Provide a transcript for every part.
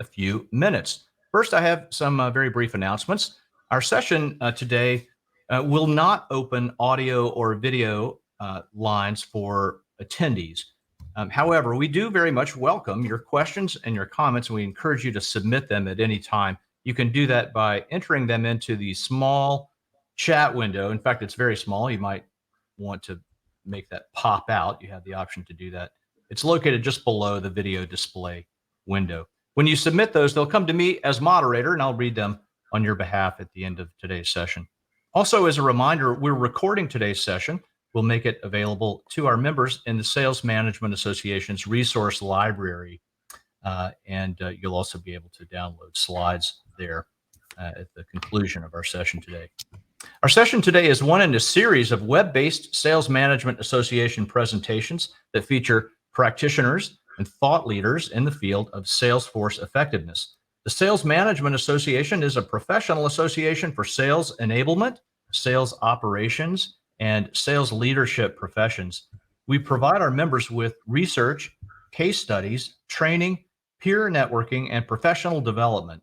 a few minutes. First, I have some very brief announcements. Our session today will not open audio or video lines for attendees. However, we do very much welcome your questions and your comments, and we encourage you to submit them at any time. You can do that by entering them into the small chat window. In fact, it's very small. You might want to make that pop out. You have the option to do that. It's located just below the video display window. When you submit those, they'll come to me as moderator, and I'll read them on your behalf at the end of today's session. Also, as a reminder, we're recording today's session. We'll make it available to our members in the Sales Management Association's resource library, and you'll also be able to download slides there at the conclusion of our session today. Our session today is one in a series of web-based Sales Management Association presentations that feature practitioners and thought leaders in the field of Salesforce effectiveness. The Sales Management Association is a professional association for sales enablement, sales operations, and sales leadership professions. We provide our members with research, case studies, training, peer networking, and professional development.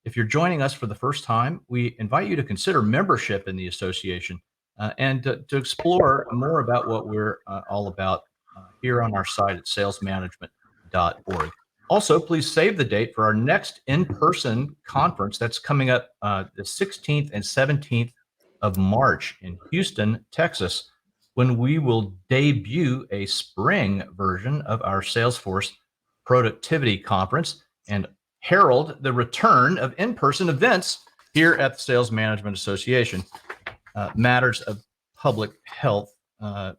If you're joining us for the first time, we invite you to consider membership in the association and to explore more about what we're all about here on our site at salesmanagement.org. Also, please save the date for our next in-person conference that's coming up the 16th and 17th of March in Houston, Texas, when we will debut a spring version of our Salesforce Productivity Conference and herald the return of in-person events here at the Sales Management Association, matters of public health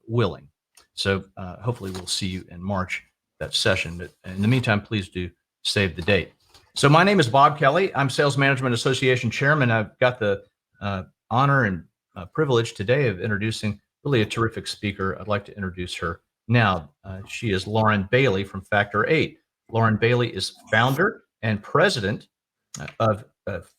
willing. So hopefully we'll see you in March, that session. But in the meantime, please do save the date. So my name is Bob Kelly. I'm Sales Management Association Chairman. I've got the honor and privilege today of introducing really a terrific speaker. I'd like to introduce her now. She is Lauren Bailey from Factor 8. Lauren Bailey is founder and president of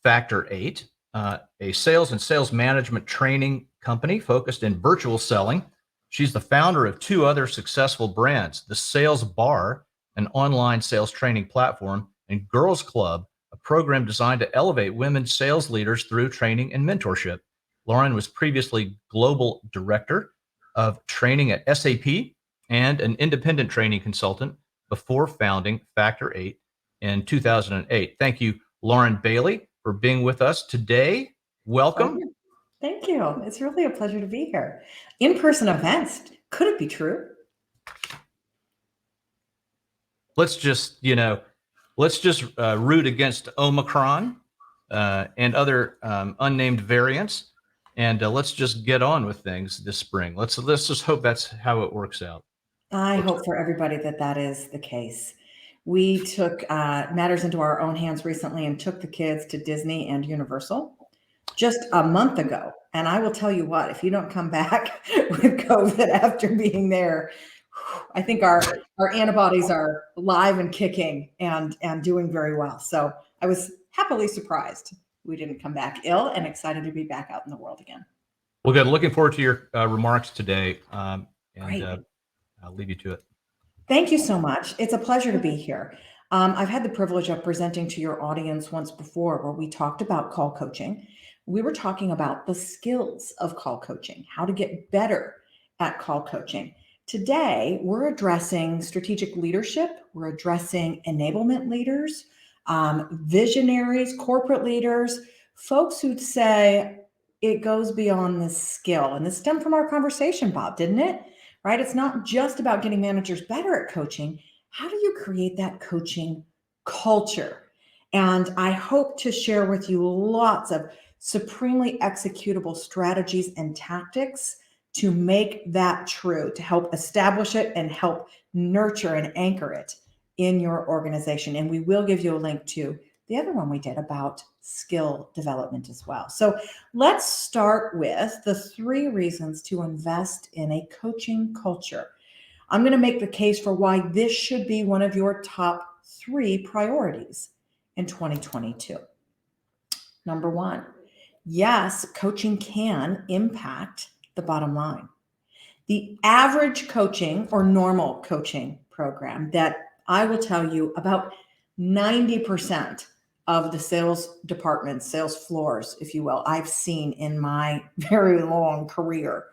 Factor 8, a sales and sales management training company focused in virtual selling. She's the founder of two other successful brands, the Sales Bar, an online sales training platform, and Girls Club, a program designed to elevate women sales leaders through training and mentorship. Lauren was previously global director of training at SAP and an independent training consultant before founding Factor 8 in 2008. Thank you, Lauren Bailey, for being with us today. Welcome. Thank you. It's really a pleasure to be here. In-person events, could it be true? Let's just root against Omicron and other unnamed variants, and let's just get on with things this spring. Let's just hope that's how it works out. I hope for everybody that is the case. We took matters into our own hands recently and took the kids to Disney and Universal just a month ago. And I will tell you what, if you don't come back with COVID after being there, I think our antibodies are live and kicking and doing very well. So I was happily surprised we didn't come back ill and excited to be back out in the world again. Well, good. Looking forward to your remarks today. Great. I'll leave you to it. Thank you so much. It's a pleasure to be here. I've had the privilege of presenting to your audience once before where we talked about call coaching. We were talking about the skills of call coaching, how to get better at call coaching. Today, we're addressing strategic leadership. We're addressing enablement leaders, visionaries, corporate leaders, folks who'd say it goes beyond the skill. And this stemmed from our conversation, Bob, didn't it? Right? It's not just about getting managers better at coaching. How do you create that coaching culture? And I hope to share with you lots of supremely executable strategies and tactics to make that true, to help establish it and help nurture and anchor it in your organization. And we will give you a link to the other one we did about skill development as well. So let's start with the 3 reasons to invest in a coaching culture. I'm going to make the case for why this should be one of your top 3 priorities in 2022. Number 1, yes, coaching can impact the bottom line. The average coaching or normal coaching program that I will tell you about 90% of the sales departments, sales floors, if you will, I've seen in my very long career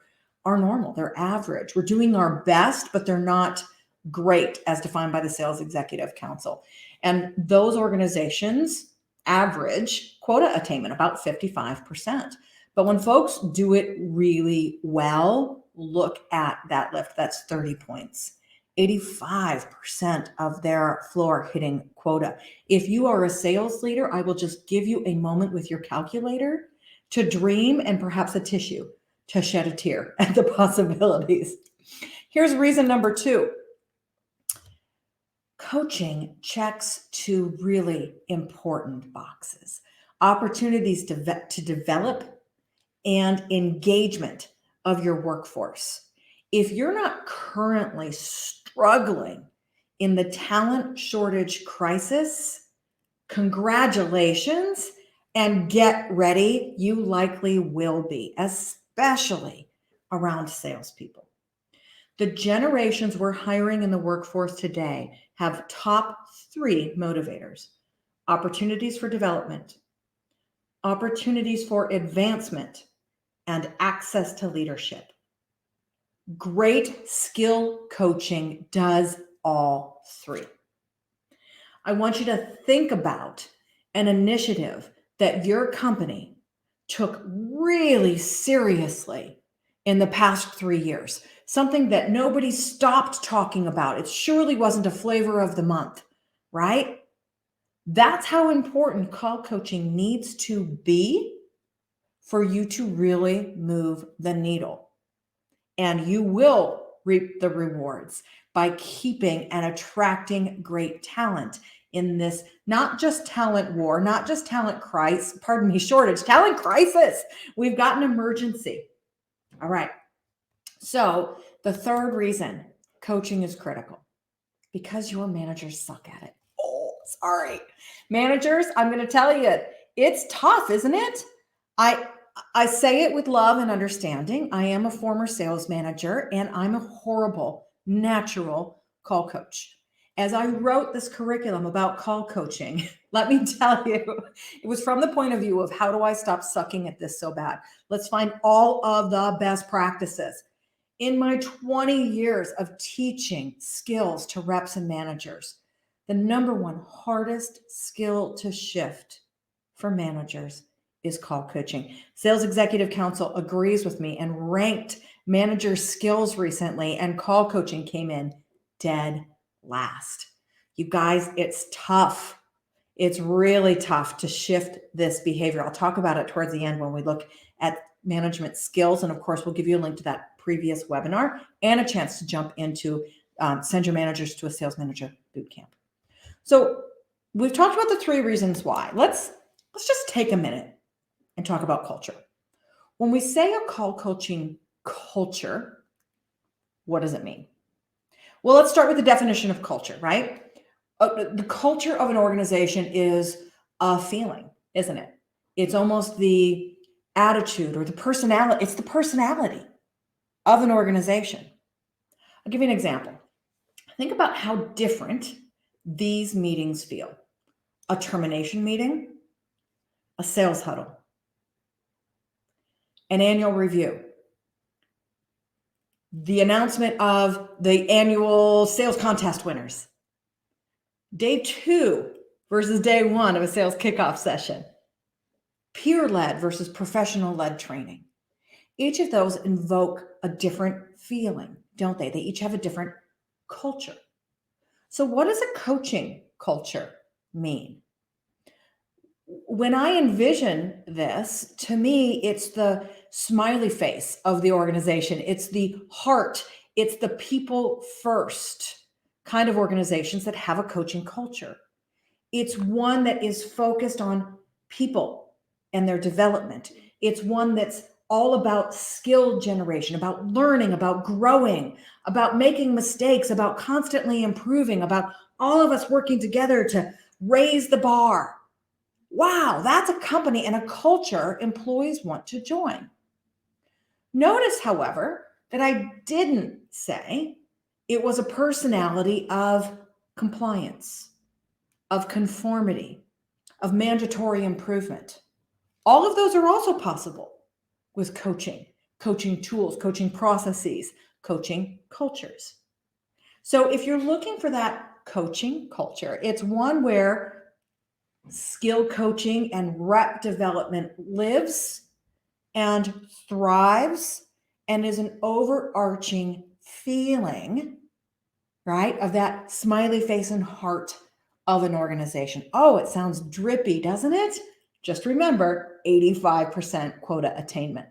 are normal. They're average. We're doing our best, but they're not great as defined by the Sales Executive Council. And those organizations average quota attainment about 55%. But when folks do it really well, look at that lift. That's 30 points. 85% of their floor hitting quota. If you are a sales leader, I will just give you a moment with your calculator to dream and perhaps a tissue to shed a tear at the possibilities. Here's reason number 2. Coaching checks 2 really important boxes: opportunities to develop and engagement of your workforce. If you're not currently struggling in the talent shortage crisis, congratulations and get ready. You likely will be, especially around salespeople. The generations we're hiring in the workforce today have top 3 motivators: opportunities for development, opportunities for advancement, and access to leadership. Great skill coaching does all 3. I want you to think about an initiative that your company took really seriously in the past 3 years, something that nobody stopped talking about. It surely wasn't a flavor of the month, right? That's how important call coaching needs to be for you to really move the needle. And you will reap the rewards by keeping and attracting great talent in this, not just talent war, not just talent crisis, shortage, talent crisis. We've got an emergency. All right. So the third reason coaching is critical: because your managers suck at it. Oh, sorry. Managers, I'm going to tell you, it's tough, isn't it? I say it with love and understanding. I am a former sales manager and I'm a horrible natural call coach. As I wrote this curriculum about call coaching, let me tell you, it was from the point of view of how do I stop sucking at this so bad? Let's find all of the best practices. In my 20 years of teaching skills to reps and managers, the number one hardest skill to shift for managers is call coaching. Sales Executive Council agrees with me and ranked manager skills recently, and call coaching came in dead last. You guys, it's tough. It's really tough to shift this behavior. I'll talk about it towards the end when we look at management skills. And of course, we'll give you a link to that previous webinar and a chance to jump into send your managers to a sales manager bootcamp. So we've talked about the 3 reasons why. Let's just take a minute and talk about culture. When we say a call coaching culture, what does it mean? Well, let's start with the definition of culture, right? The culture of an organization is a feeling, isn't it? It's almost the attitude or the personality. It's the personality of an organization. I'll give you an example. Think about how different these meetings feel: a termination meeting, a sales huddle, an annual review, the announcement of the annual sales contest winners, day 2 versus day 1 of a sales kickoff session, peer-led versus professional-led training. Each of those invoke a different feeling, don't they? They each have a different culture. So what does a coaching culture mean? When I envision this, to me, it's the smiley face of the organization. It's the heart. It's the people first kind of organizations that have a coaching culture. It's one that is focused on people and their development. It's one that's all about skill generation, about learning, about growing, about making mistakes, about constantly improving, about all of us working together to raise the bar. Wow, that's a company and a culture employees want to join. Notice, however, that I didn't say it was a personality of compliance, of conformity, of mandatory improvement. All of those are also possible with coaching, coaching tools, coaching processes, coaching cultures. So if you're looking for that coaching culture, it's one where skill coaching and rep development lives and thrives and is an overarching feeling, right, of that smiley face and heart of an organization. Oh, it sounds drippy, doesn't it? Just remember 85% quota attainment.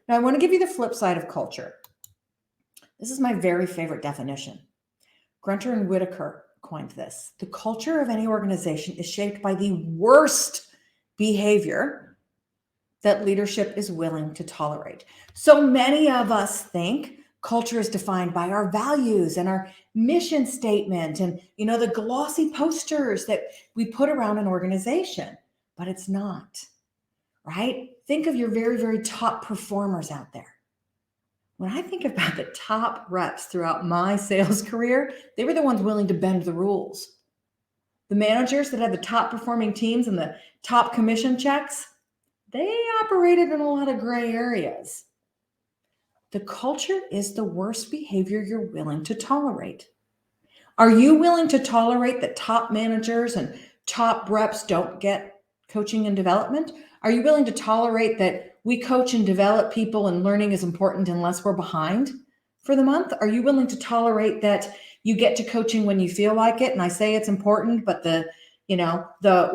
Now, I want to give you the flip side of culture. This is my very favorite definition. Grunter and Whitaker coined this. The culture of any organization is shaped by the worst behavior that leadership is willing to tolerate. So many of us think culture is defined by our values and our mission statement and, the glossy posters that we put around an organization, but it's not, right? Think of your very, very top performers out there. When I think about the top reps throughout my sales career, they were the ones willing to bend the rules. The managers that had the top performing teams and the top commission checks, they operated in a lot of gray areas. The culture is the worst behavior you're willing to tolerate. Are you willing to tolerate that top managers and top reps don't get coaching and development? Are you willing to tolerate that we coach and develop people and learning is important unless we're behind for the month? Are you willing to tolerate that you get to coaching when you feel like it? And I say it's important, but the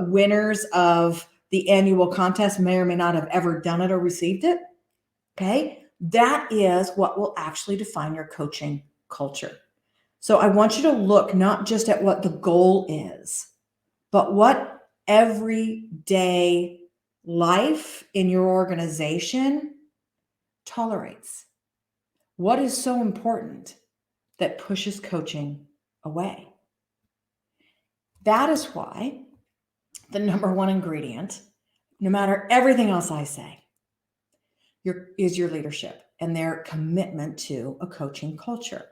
winners of the annual contest may or may not have ever done it or received it. Okay. That is what will actually define your coaching culture. So I want you to look not just at what the goal is, but what everyday life in your organization tolerates. What is so important that pushes coaching away? That is why the number one ingredient, no matter everything else I say, is your leadership and their commitment to a coaching culture.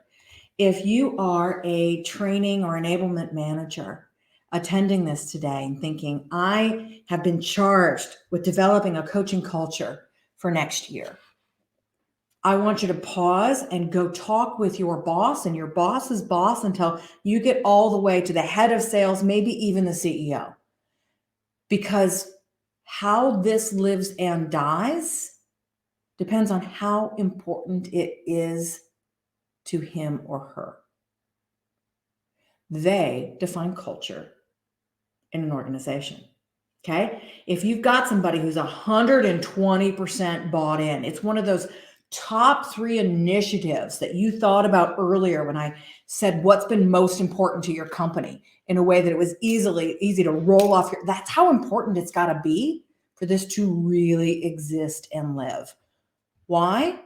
If you are a training or enablement manager attending this today and thinking, I have been charged with developing a coaching culture for next year, I want you to pause and go talk with your boss and your boss's boss until you get all the way to the head of sales, maybe even the CEO. Because how this lives and dies depends on how important it is to him or her. They define culture in an organization. Okay. If you've got somebody who's 120% bought in, it's one of those top 3 initiatives that you thought about earlier when I said what's been most important to your company in a way that it was easy to roll off your, that's how important it's got to be for this to really exist and live. Why?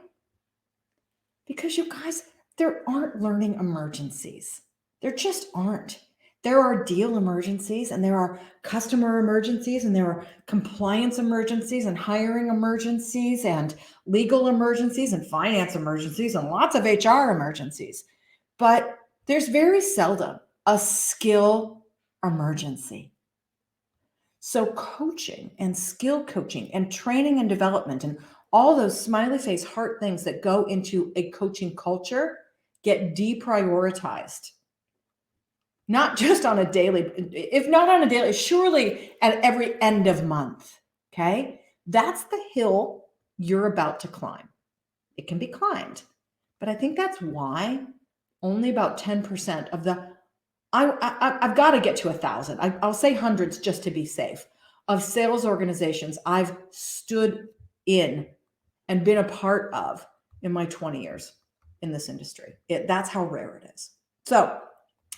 Because you guys, there aren't learning emergencies. There just aren't. There are deal emergencies and there are customer emergencies and there are compliance emergencies and hiring emergencies and legal emergencies and finance emergencies and lots of HR emergencies. But there's very seldom a skill emergency. So coaching and skill coaching and training and development and all those smiley face heart things that go into a coaching culture get deprioritized. Not just on a daily, if not on a daily, surely at every end of month, okay? That's the hill you're about to climb. It can be climbed, but I think that's why only about 10% of the, I've got to get to 1,000. I'll say hundreds just to be safe, of sales organizations I've stood in and been a part of in my 20 years in this industry. That's how rare it is. So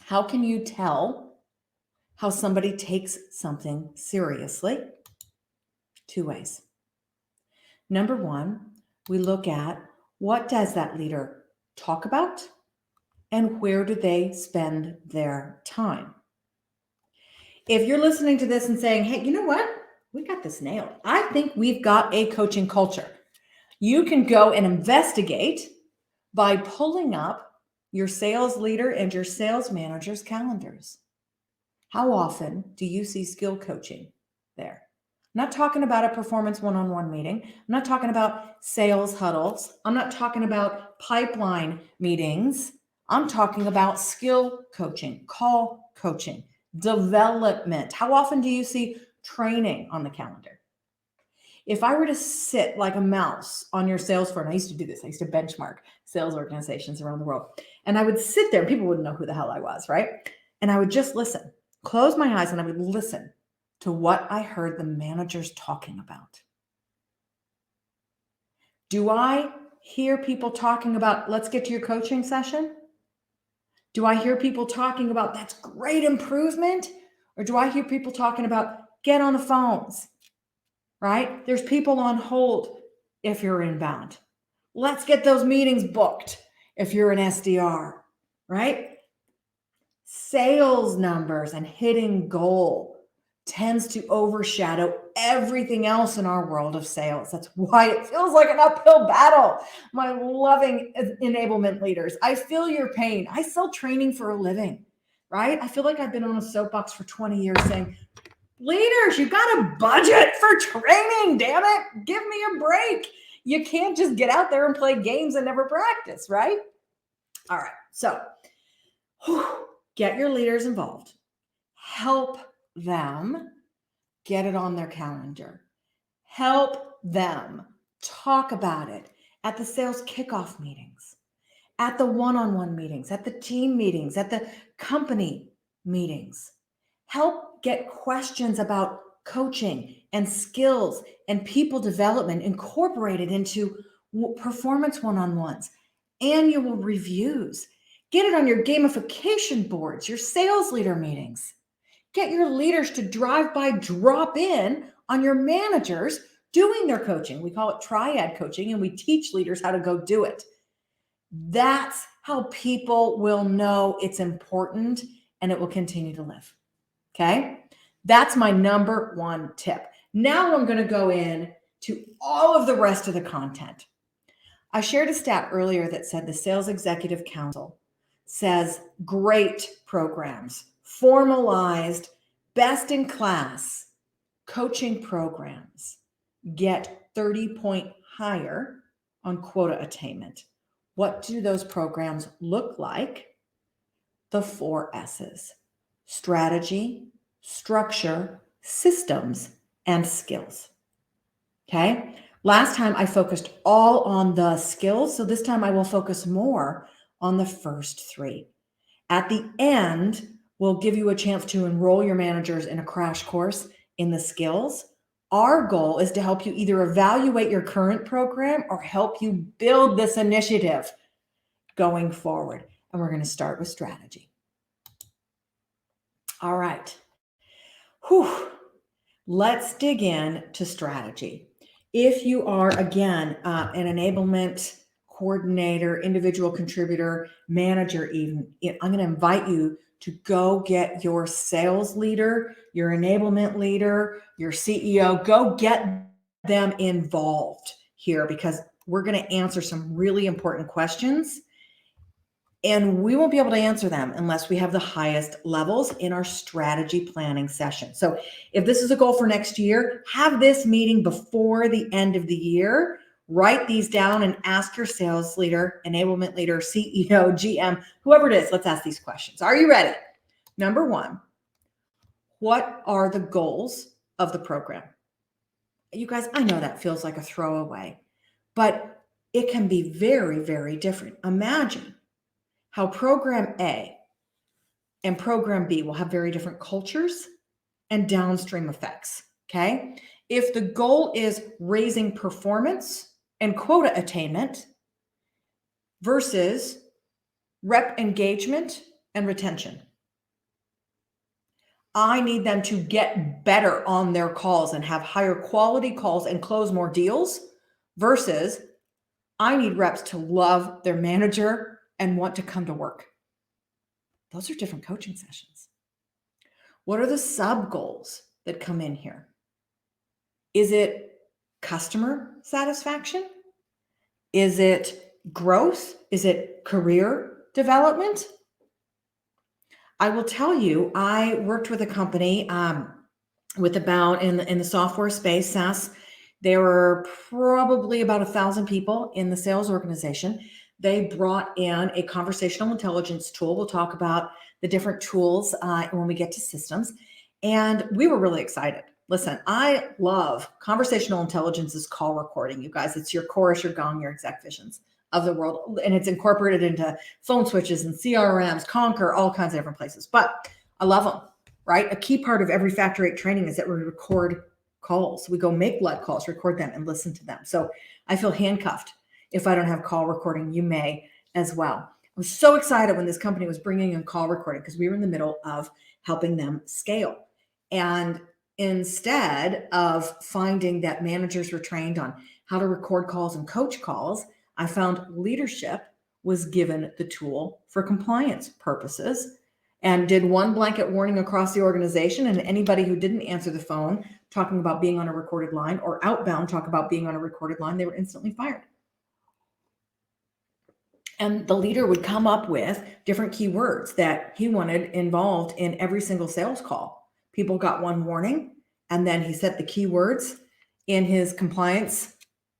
how can you tell how somebody takes something seriously? 2 ways. Number 1, we look at what does that leader talk about and where do they spend their time? If you're listening to this and saying, hey, you know what? We got this nailed. I think we've got a coaching culture. You can go and investigate by pulling up your sales leader and your sales manager's calendars. How often do you see skill coaching there? I'm not talking about a performance one-on-one meeting. I'm not talking about sales huddles. I'm not talking about pipeline meetings. I'm talking about skill coaching, call coaching, development. How often do you see training on the calendar? If I were to sit like a mouse on your sales floor, and I used to do this, I used to benchmark sales organizations around the world, and I would sit there and people wouldn't know who the hell I was, right? And I would just listen, close my eyes, and I would listen to what I heard the managers talking about. Do I hear people talking about, let's get to your coaching session? Do I hear people talking about, that's great improvement? Or do I hear people talking about, get on the phones, right? There's people on hold if you're inbound. Let's get those meetings booked if you're an SDR, right? Sales numbers and hitting goal tends to overshadow everything else in our world of sales. That's why it feels like an uphill battle. My loving enablement leaders, I feel your pain. I sell training for a living, right? I feel like I've been on a soapbox for 20 years saying, leaders, you got a budget for training, damn it. Give me a break. You can't just get out there and play games and never practice, right? All right, so get your leaders involved. Help them get it on their calendar. Help them talk about it at the sales kickoff meetings, at the one-on-one meetings, at the team meetings, at the company meetings. Help get questions about coaching and skills and people development incorporated into performance one-on-ones, annual reviews. Get it on your gamification boards, your sales leader meetings. Get your leaders to drive by, drop in on your managers doing their coaching. We call it triad coaching, and we teach leaders how to go do it. That's how people will know it's important and it will continue to live. Okay? That's my number one tip. Now I'm going to go in to all of the rest of the content. I shared a stat earlier that said the Sales Executive Council says great programs, formalized, best in class coaching programs get 30-point higher on quota attainment. What do those programs look like? The 4 S's: strategy, structure, systems, and skills. Okay. Last time I focused all on the skills. So this time I will focus more on the first 3. At the end, we'll give you a chance to enroll your managers in a crash course in the skills. Our goal is to help you either evaluate your current program or help you build this initiative going forward. And we're going to start with strategy. All right. Let's dig in to strategy. If you are, again, an enablement coordinator, individual contributor, manager even, I'm going to invite you to go get your sales leader, your enablement leader, your CEO, go get them involved here, because we're going to answer some really important questions. And we won't be able to answer them unless we have the highest levels in our strategy planning session. So if this is a goal for next year, have this meeting before the end of the year. Write these down and ask your sales leader, enablement leader, CEO, GM, whoever it is. Let's ask these questions. Are you ready? Number 1, what are the goals of the program? You guys, I know that feels like a throwaway, but it can be very, very different. Imagine how program A and program B will have very different cultures and downstream effects, okay? If the goal is raising performance and quota attainment versus rep engagement and retention, I need them to get better on their calls and have higher quality calls and close more deals versus I need reps to love their manager and want to come to work. Those are different coaching sessions. What are the sub goals that come in here? Is it customer satisfaction? Is it growth? Is it career development? I will tell you, I worked with a company with about in the software space, SaaS. There were probably about 1,000 people in the sales organization. They brought in a conversational intelligence tool. We'll talk about the different tools when we get to systems. And we were really excited. Listen, I love conversational intelligence is call recording, you guys. It's your chorus, your gong, your exec visions of the world. And it's incorporated into phone switches and CRMs, Concur, all kinds of different places. But I love them, right? A key part of every Factor 8 training is that we record calls. We go make blood calls, record them, and listen to them. So I feel handcuffed if I don't have call recording. You may as well. I was so excited when this company was bringing in call recording because we were in the middle of helping them scale. And instead of finding that managers were trained on how to record calls and coach calls, I found leadership was given the tool for compliance purposes and did one blanket warning across the organization. And anybody who didn't answer the phone talking about being on a recorded line or outbound talk about being on a recorded line, they were instantly fired. And the leader would come up with different keywords that he wanted involved in every single sales call. People got one warning, and then he set the keywords in his compliance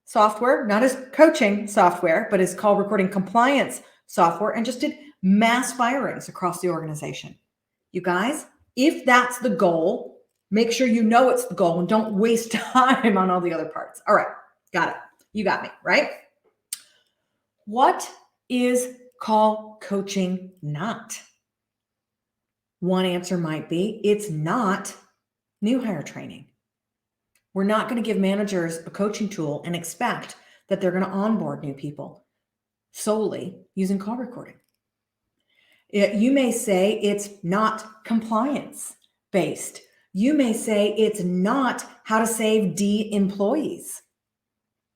software, not his coaching software, but his call recording compliance software, and just did mass firings across the organization. You guys, if that's the goal, make sure you know it's the goal and don't waste time on all the other parts. All right, got it. You got me, right? What is call coaching not? One answer might be it's not new hire training. We're not going to give managers a coaching tool and expect that they're going to onboard new people solely using call recording. You may say it's not compliance based. You may say it's not how to save D employees,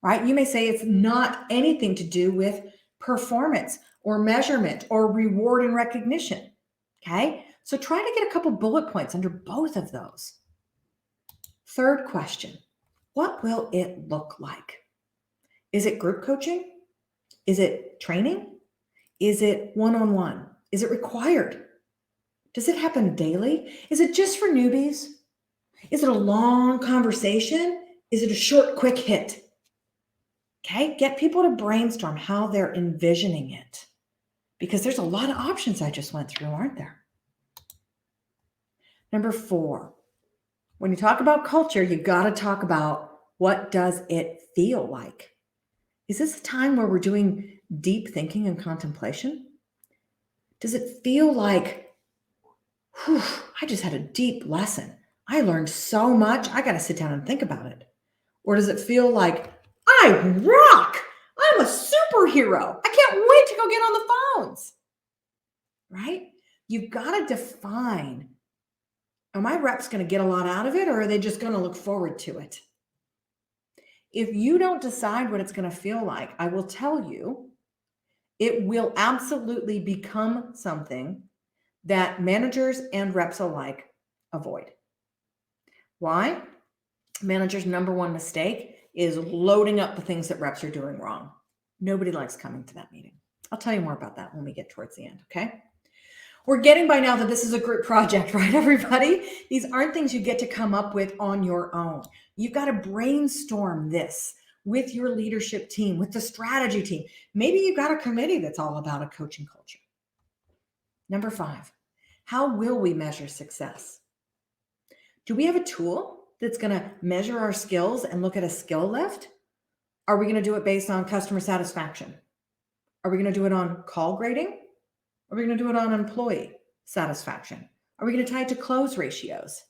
right? You may say it's not anything to do with performance or measurement or reward and recognition. Okay. So try to get a couple bullet points under both of those. Third question, what will it look like? Is it group coaching? Is it training? Is it one-on-one? Is it required? Does it happen daily? Is it just for newbies? Is it a long conversation? Is it a short, quick hit? Okay, get people to brainstorm how they're envisioning it, because there's a lot of options I just went through, aren't there? Number 4, when you talk about culture, you got to talk about what does it feel like? Is this a time where we're doing deep thinking and contemplation? Does it feel like, whew, I just had a deep lesson. I learned so much. I got to sit down and think about it. Or does it feel like, I rock. I'm a superhero. I can't wait to go get on the phones. Right? You've got to define, are my reps going to get a lot out of it, or are they just going to look forward to it? If you don't decide what it's going to feel like, I will tell you, it will absolutely become something that managers and reps alike avoid. Why? Managers' number one mistake is loading up the things that reps are doing wrong. Nobody likes coming to that meeting. I'll tell you more about that when we get towards the end, okay? We're getting by now that this is a group project, right, everybody? These aren't things you get to come up with on your own. You've got to brainstorm this with your leadership team, with the strategy team. Maybe you've got a committee that's all about a coaching culture. Number 5, how will we measure success? Do we have a tool that's going to measure our skills and look at a skill lift? Are we going to do it based on customer satisfaction? Are we going to do it on call grading? Are we going to do it on employee satisfaction? Are we going to tie it to close ratios?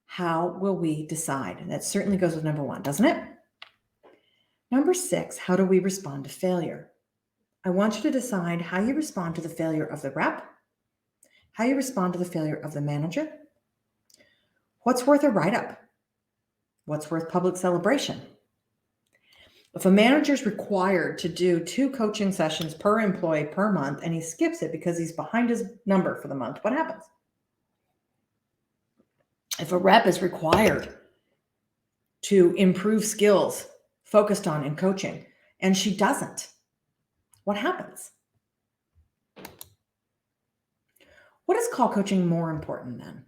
How will we decide? And that certainly goes with number 1, doesn't it? Number 6, how do we respond to failure? I want you to decide how you respond to the failure of the rep, how you respond to the failure of the manager. What's worth a write-up? What's worth public celebration? If a manager is required to do 2 coaching sessions per employee per month and he skips it because he's behind his number for the month, what happens? If a rep is required to improve skills focused on in coaching and she doesn't, what happens? What is call coaching more important than?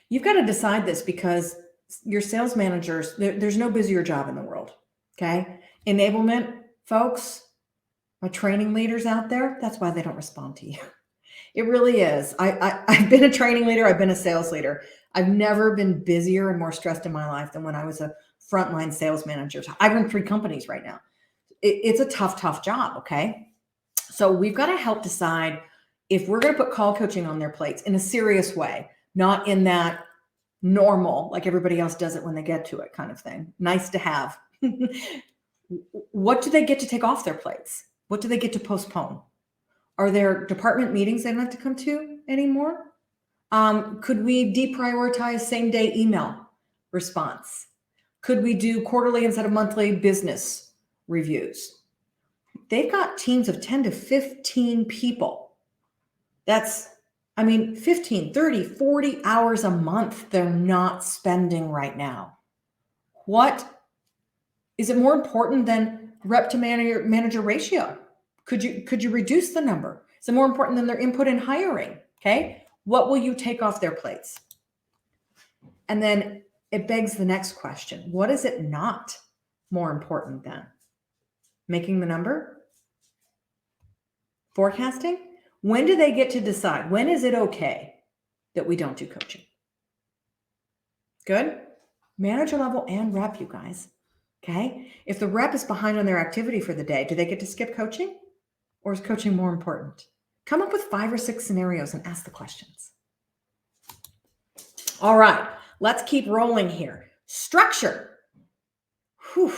You've got to decide this because your sales managers, there's no busier job in the world. Okay. Enablement folks, my training leaders out there, that's why they don't respond to you. It really is. I've been a training leader. I've been a sales leader. I've never been busier and more stressed in my life than when I was a frontline sales manager. I run 3 companies right now. It's a tough job. Okay. So we've got to help decide if we're going to put call coaching on their plates in a serious way, not in that normal, like everybody else does it when they get to it kind of thing. Nice to have. What do they get to take off their plates? What do they get to postpone? Are there department meetings they don't have to come to anymore? Could we deprioritize same-day email response? Could we do quarterly instead of monthly business reviews? They've got teams of 10 to 15 people. That's, 15, 30, 40 hours a month they're not spending right now. What is it more important than rep to manager ratio? Could you reduce the number? Is it more important than their input in hiring? Okay. What will you take off their plates? And then it begs the next question. What is it not more important than? Making the number? Forecasting? When do they get to decide? When is it okay that we don't do coaching? Good. Manager level and rep, you guys. Okay. If the rep is behind on their activity for the day, do they get to skip coaching? Or is coaching more important? Come up with 5 or 6 scenarios and ask the questions. All right, let's keep rolling here. Structure. Whew.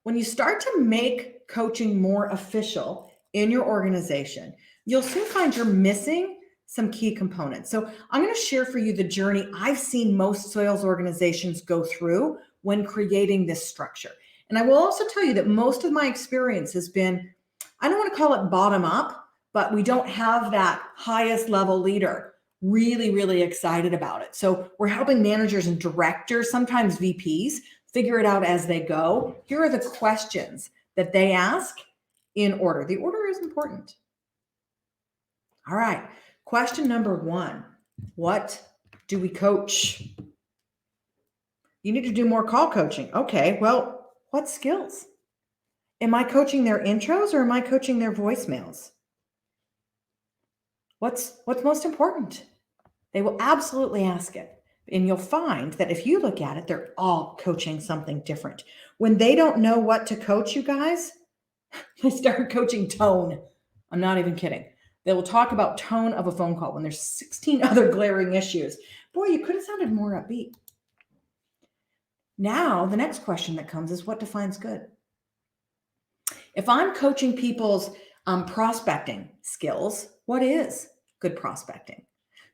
When you start to make coaching more official in your organization, you'll soon find you're missing some key components. So I'm going to share for you the journey I've seen most sales organizations go through when creating this structure. And I will also tell you that most of my experience has been, I don't want to call it bottom up, but we don't have that highest level leader really excited about it. So we're helping managers and directors, sometimes VPs, figure it out as they go. Here are the questions that they ask in order. The order is important. All right. Question number 1. What do we coach? You need to do more call coaching. Okay. Well, what skills? Am I coaching their intros or am I coaching their voicemails? What's most important? They will absolutely ask it. And you'll find that if you look at it, they're all coaching something different. When they don't know what to coach, you guys, they start coaching tone. I'm not even kidding. They will talk about tone of a phone call when there's 16 other glaring issues. Boy, you could have sounded more upbeat. Now, the next question that comes is what defines good? If I'm coaching people's prospecting skills, what is good prospecting?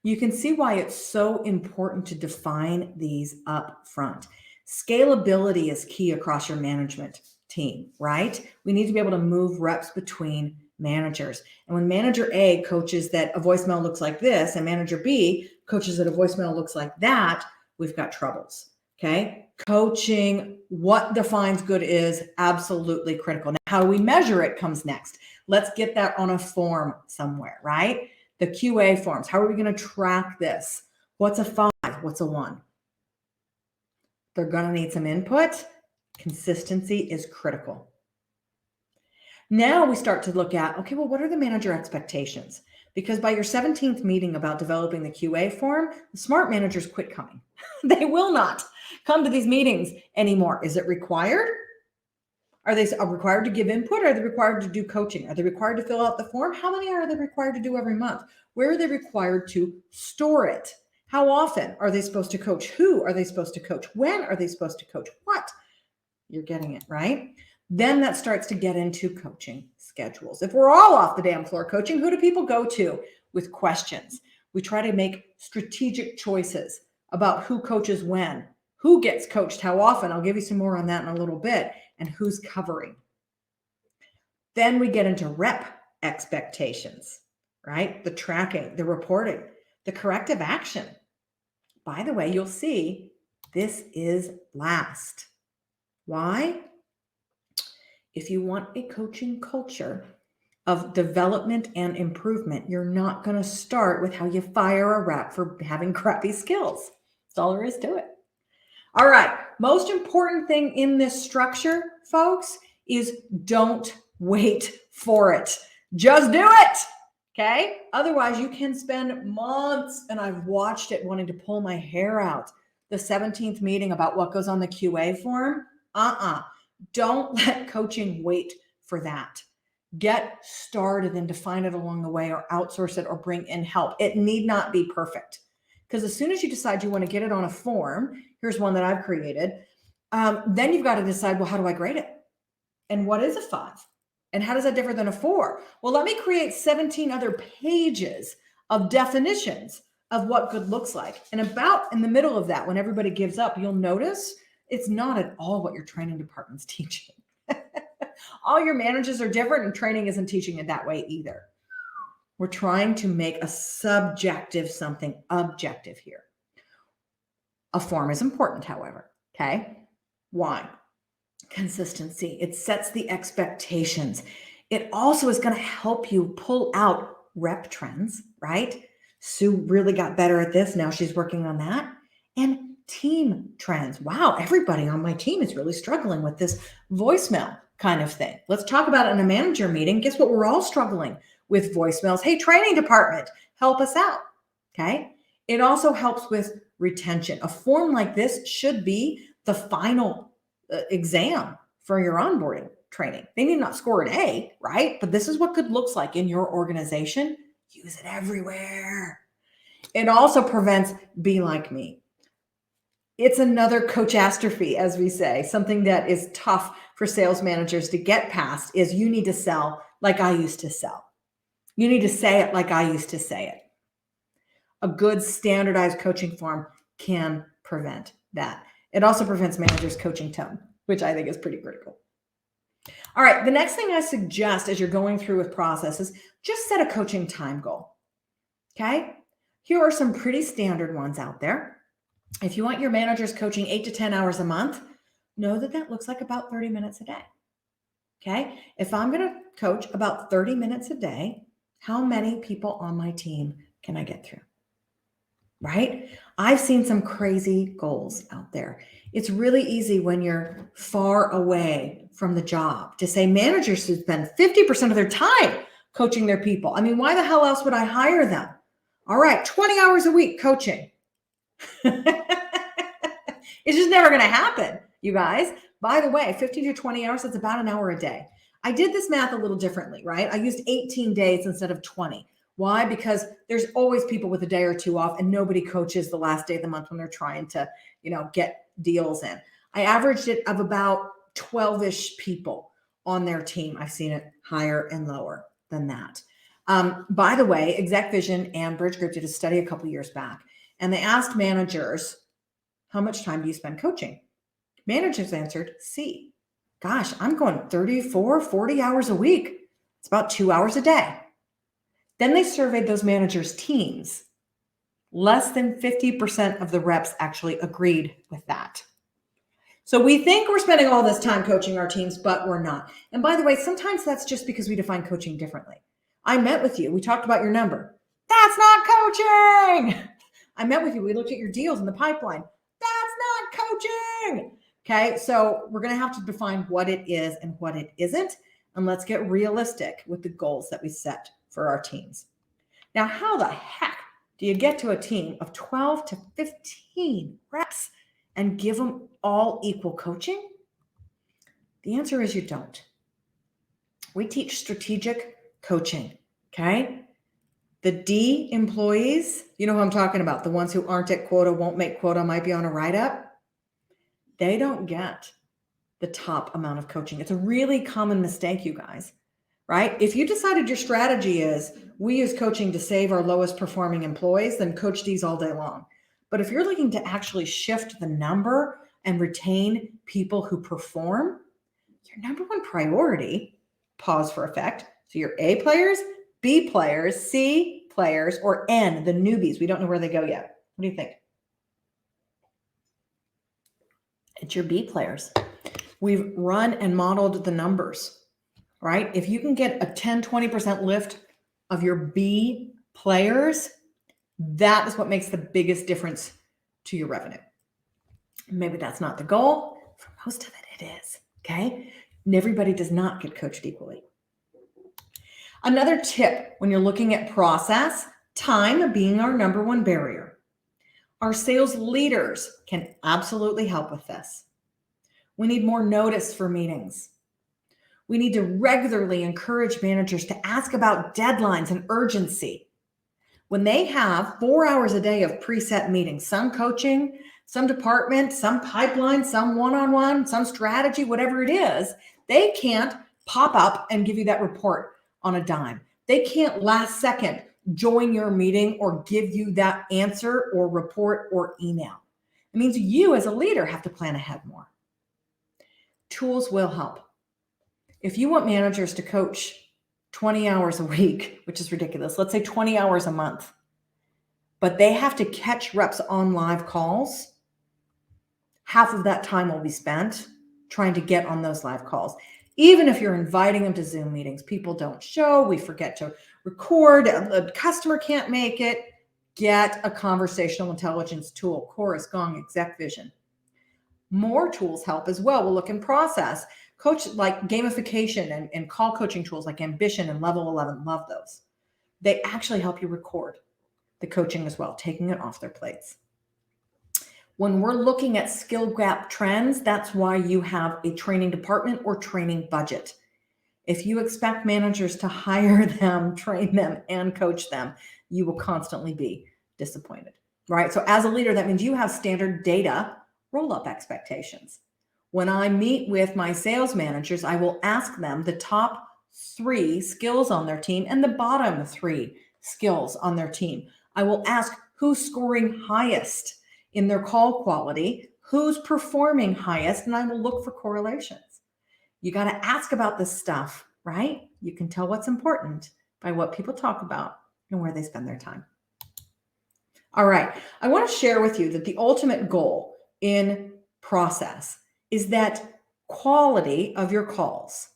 You can see why it's so important to define these up front. Scalability is key across your management team, right? We need to be able to move reps between managers. And when manager A coaches that a voicemail looks like this and manager B coaches that a voicemail looks like that, we've got troubles. Okay. Coaching, what defines good is absolutely critical. Now, how we measure it comes next. Let's get that on a form somewhere, right? The QA forms. How are we going to track this? What's a 5? What's a 1? They're going to need some input. Consistency is critical. Now we start to look at, okay, well, what are the manager expectations? Because by your 17th meeting about developing the QA form, the smart managers quit coming. They will not come to these meetings anymore. Is it required? Are they required to give input? Are they required to do coaching? Are they required to fill out the form? How many are they required to do every month? Where are they required to store it? How often are they supposed to coach? Who are they supposed to coach? When are they supposed to coach? What? You're getting it, right? Then that starts to get into coaching schedules. If we're all off the damn floor coaching, who do people go to with questions? We try to make strategic choices about who coaches when, who gets coached how often. I'll give you some more on that in a little bit, and who's covering. Then we get into rep expectations, right? The tracking, the reporting, the corrective action. By the way, you'll see this is last. Why? If you want a coaching culture, of development and improvement. You're not going to start with how you fire a rep for having crappy skills. That's all there is to it. All right. Most important thing in this structure, folks, is don't wait for it. Just do it. Okay. Otherwise, you can spend months, and I've watched it wanting to pull my hair out. The 17th meeting about what goes on the QA form. Don't let coaching wait for that. Get started and define it along the way, or outsource it, or bring in help. It need not be perfect. Because as soon as you decide you want to get it on a form, here's one that I've created, then you've got to decide, well, how do I grade it? And what is a 5? And how does that differ than a 4? Well, let me create 17 other pages of definitions of what good looks like. And about in the middle of that, when everybody gives up, you'll notice it's not at all what your training department's teaching. All your managers are different, and training isn't teaching it that way either. We're trying to make a subjective something objective here. A form is important, however. Okay. Why? Consistency. It sets the expectations. It also is going to help you pull out rep trends, right? Sue really got better at this. Now she's working on that. And team trends. Wow, everybody on my team is really struggling with this voicemail kind of thing. Let's talk about it in a manager meeting. Guess what? We're all struggling with voicemails. Hey, training department, help us out. Okay. It also helps with retention. A form like this should be the final exam for your onboarding training. They need not score an A, right? But this is what good looks like in your organization. Use it everywhere. It also prevents be like me. It's another coach astrophy, as we say. Something that is tough for sales managers to get past is you need to sell like I used to sell. You need to say it like I used to say it. A good standardized coaching form can prevent that. It also prevents managers' coaching tone, which I think is pretty critical. All right, the next thing I suggest as you're going through with processes, just set a coaching time goal. Okay? Here are some pretty standard ones out there. If you want your managers coaching 8 to 10 hours a month, know that that looks like about 30 minutes a day. Okay? If I'm going to coach about 30 minutes a day, how many people on my team can I get through? Right? I've seen some crazy goals out there. It's really easy when you're far away from the job to say managers should spend 50% of their time coaching their people. I mean, why the hell else would I hire them? All right, 20 hours a week coaching. It's just never going to happen, you guys. By the way, 15 to 20 hours, that's about an hour a day. I did this math a little differently, right? I used 18 days instead of 20. Why? Because there's always people with a day or two off, and nobody coaches the last day of the month when they're trying to, get deals in. I averaged it of about 12-ish people on their team. I've seen it higher and lower than that. By the way, Exec Vision and Bridge Group did a study a couple of years back, and they asked managers, how much time do you spend coaching? Managers answered C. Gosh, I'm going 34, 40 hours a week. It's about 2 hours a day. Then they surveyed those managers' teams. Less than 50% of the reps actually agreed with that. So we think we're spending all this time coaching our teams, but we're not. And by the way, sometimes that's just because we define coaching differently. I met with you. We talked about your number. That's not coaching. I met with you. We looked at your deals in the pipeline. That's not coaching. Okay, so we're going to have to define what it is and what it isn't. And let's get realistic with the goals that we set for our teams. Now, how the heck do you get to a team of 12 to 15 reps and give them all equal coaching? The answer is you don't. We teach strategic coaching, okay? The D employees, you know who I'm talking about, the ones who aren't at quota, won't make quota, might be on a write-up. They don't get the top amount of coaching. It's a really common mistake, you guys, right? If you decided your strategy is we use coaching to save our lowest performing employees, then coach these all day long. But if you're looking to actually shift the number and retain people who perform, your number one priority, pause for effect. So your A players, B players, C players, or N, the newbies. We don't know where they go yet. What do you think? It's your B players. We've run and modeled the numbers. right? If you can get a 10, 20% lift of your B players, that is what makes the biggest difference to your revenue. Maybe that's not the goal. For most of it is, okay? And everybody does not get coached equally. Another tip when you're looking at process, time being our number one barrier. Our sales leaders can absolutely help with this. We need more notice for meetings. We need to regularly encourage managers to ask about deadlines and urgency. When they have 4 hours a day of preset meetings, some coaching, some department, some pipeline, some one-on-one, some strategy, whatever it is, they can't pop up and give you that report on a dime. They can't last second join your meeting or give you that answer or report or email. It means you as a leader have to plan ahead more. Tools will help. If you want managers to coach 20 hours a week, which is ridiculous, let's say 20 hours a month, but they have to catch reps on live calls, half of that time will be spent trying to get on those live calls. Even if you're inviting them to Zoom meetings, people don't show, we forget to record, the customer can't make it, get a conversational intelligence tool, Chorus, Gong, Exec Vision. More tools help as well. We'll look in process. Coach like gamification and call coaching tools like Ambition and Level 11, love those. They actually help you record the coaching as well, taking it off their plates. When we're looking at skill gap trends, that's why you have a training department or training budget. If you expect managers to hire them, train them, and coach them, you will constantly be disappointed, right? So as a leader, that means you have standard data roll-up expectations. When I meet with my sales managers, I will ask them the top 3 skills on their team and the bottom 3 skills on their team. I will ask who's scoring highest in their call quality, who's performing highest, and I will look for correlations. You got to ask about this stuff, right? You can tell what's important by what people talk about and where they spend their time. All right. I want to share with you that the ultimate goal in process is that quality of your calls.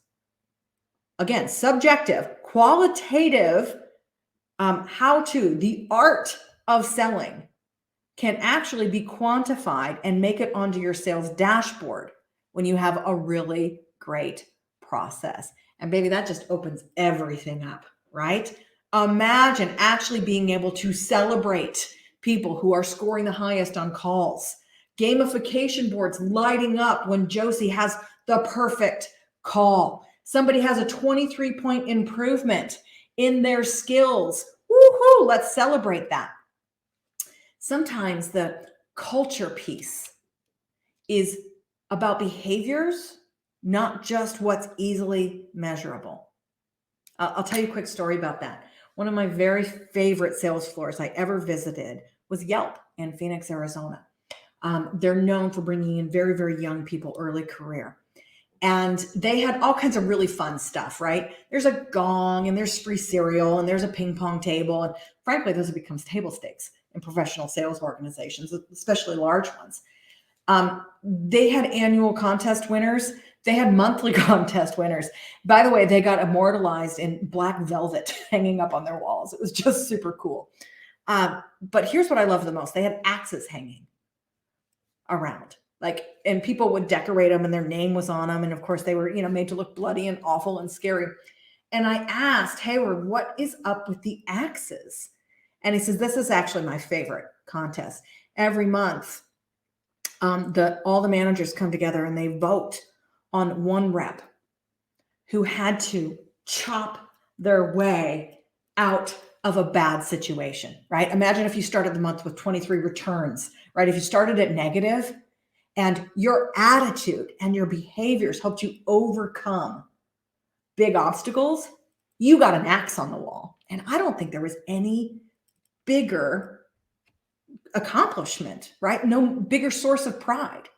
Again, subjective, qualitative, the art of selling can actually be quantified and make it onto your sales dashboard when you have a really great process. And baby, that just opens everything up, right? Imagine actually being able to celebrate people who are scoring the highest on calls. Gamification boards lighting up when Josie has the perfect call. Somebody has a 23-point improvement in their skills. Woohoo! Let's celebrate that. Sometimes the culture piece is about behaviors, not just what's easily measurable. I'll tell you a quick story about that. One of my very favorite sales floors I ever visited was Yelp in Phoenix, Arizona. They're known for bringing in very, very young people, early career. And they had all kinds of really fun stuff, right? There's a gong and there's free cereal and there's a ping pong table. And frankly, those becomes table stakes in professional sales organizations, especially large ones. They had annual contest winners. They had monthly contest winners. By the way, they got immortalized in black velvet hanging up on their walls. It was just super cool. But here's what I love the most. They had axes hanging around, and people would decorate them and their name was on them. And of course they were, made to look bloody and awful and scary. And I asked Hayward, what is up with the axes? And he says, this is actually my favorite contest. Every month, all the managers come together and they vote on one rep who had to chop their way out of a bad situation, right? Imagine if you started the month with 23 returns, right? If you started at negative and your attitude and your behaviors helped you overcome big obstacles, you got an axe on the wall. And I don't think there was any bigger accomplishment, right? No bigger source of pride.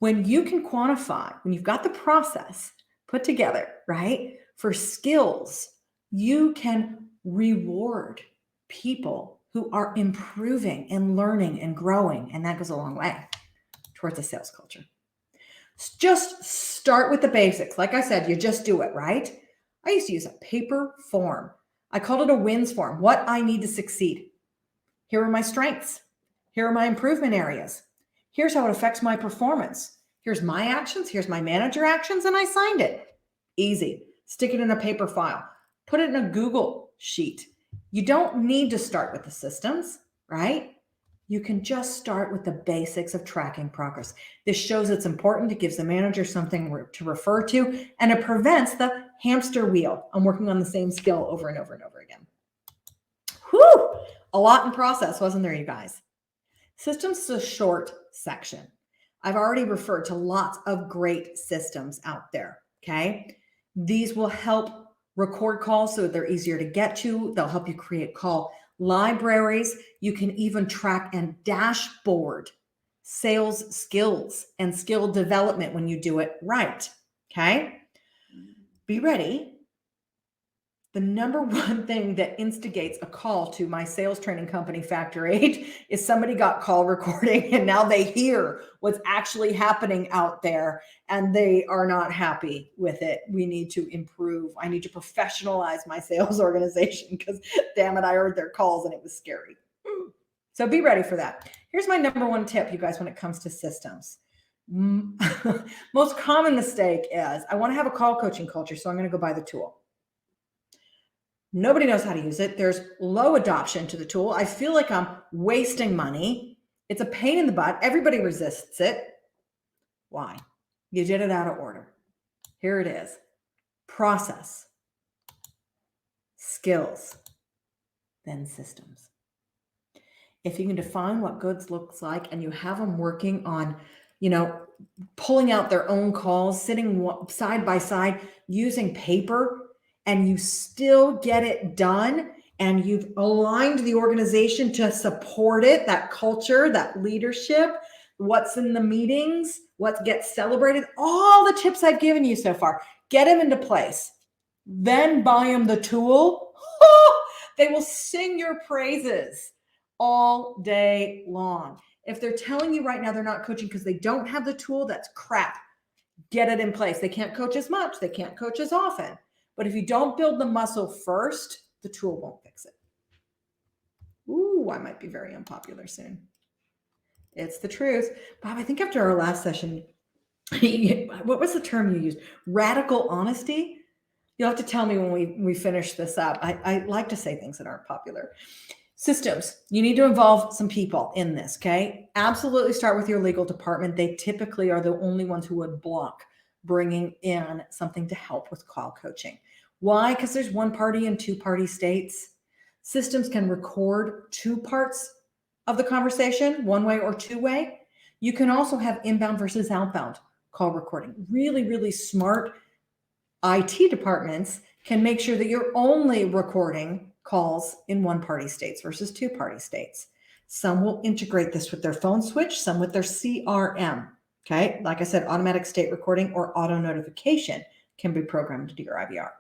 When you can quantify, when you've got the process put together, right, for skills, you can reward people who are improving and learning and growing. And that goes a long way towards a sales culture. Just start with the basics. Like I said, you just do it, right? I used to use a paper form. I called it a wins form. What I need to succeed. Here are my strengths. Here are my improvement areas. Here's how it affects my performance. Here's my actions. Here's my manager actions. And I signed it. Easy. Stick it in a paper file. Put it in a Google sheet. You don't need to start with the systems, right? You can just start with the basics of tracking progress. This shows it's important. It gives the manager something to refer to, and it prevents the hamster wheel. I'm working on the same skill over and over and over again. Whew! A lot in process, wasn't there, you guys? Systems is a short section. I've already referred to lots of great systems out there, okay? These will help record calls so that they're easier to get to. They'll help you create call libraries. You can even track and dashboard sales skills and skill development when you do it right, okay? Be ready. The number one thing that instigates a call to my sales training company, Factor 8, is somebody got call recording and now they hear what's actually happening out there and they are not happy with it. We need to improve. I need to professionalize my sales organization because, damn it, I heard their calls and it was scary. So be ready for that. Here's my number one tip, you guys, when it comes to systems. Most common mistake is I want to have a call coaching culture, so I'm going to go buy the tool. Nobody knows how to use it. There's low adoption to the tool. I feel like I'm wasting money. It's a pain in the butt. Everybody resists it. Why? You did it out of order. Here it is. Process, skills, then systems. If you can define what goods looks like and you have them working on, pulling out their own calls, sitting side by side, using paper, and you still get it done and you've aligned the organization to support it, that culture, that leadership, what's in the meetings, what gets celebrated, all the tips I've given you so far, get them into place. Then buy them the tool. They will sing your praises all day long. If they're telling you right now they're not coaching because they don't have the tool, that's crap. Get it in place. They can't coach as much. They can't coach as often. But if you don't build the muscle first, the tool won't fix it. Ooh, I might be very unpopular soon. It's the truth. Bob, I think after our last session, what was the term you used? Radical honesty? You'll have to tell me when we finish this up. I like to say things that aren't popular. Systems. You need to involve some people in this, okay? Absolutely start with your legal department. They typically are the only ones who would block bringing in something to help with call coaching. Why? Because there's one party and two party states. Systems can record two parts of the conversation, one way or two way. You can also have inbound versus outbound call recording. Really, really smart IT departments can make sure that you're only recording calls in one party states versus two party states. Some will integrate this with their phone switch, some with their CRM. Okay, like I said, automatic state recording or auto notification can be programmed into your IVR.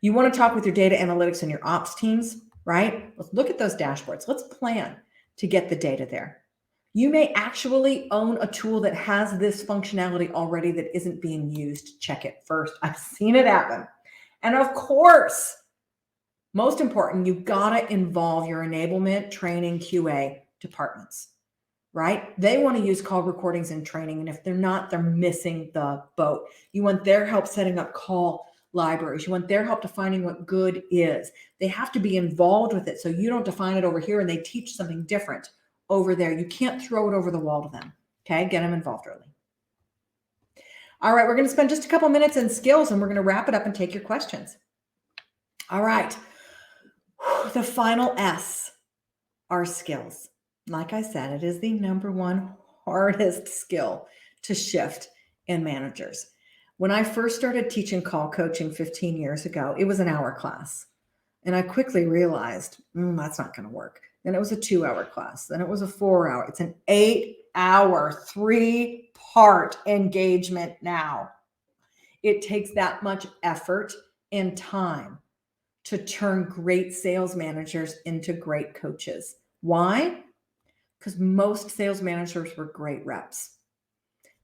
You want to talk with your data analytics and your ops teams, right? Let's look at those dashboards. Let's plan to get the data there. You may actually own a tool that has this functionality already that isn't being used. Check it first. I've seen it happen. And of course, most important, you've got to involve your enablement, training, QA departments. Right? They want to use call recordings in training. And if they're not, they're missing the boat. You want their help setting up call libraries. You want their help defining what good is. They have to be involved with it so you don't define it over here and they teach something different over there. You can't throw it over the wall to them. Okay? Get them involved early. All right. We're going to spend just a couple minutes in skills and we're going to wrap it up and take your questions. All right. The final S are skills. Like I said, it is the number one hardest skill to shift in managers. When I first started teaching call coaching 15 years ago, it was an hour class. And I quickly realized, that's not going to work. Then it was a 2-hour class. Then it was a 4-hour. It's an 8-hour, 3-part engagement now. It takes that much effort and time to turn great sales managers into great coaches. Why? Because most sales managers were great reps.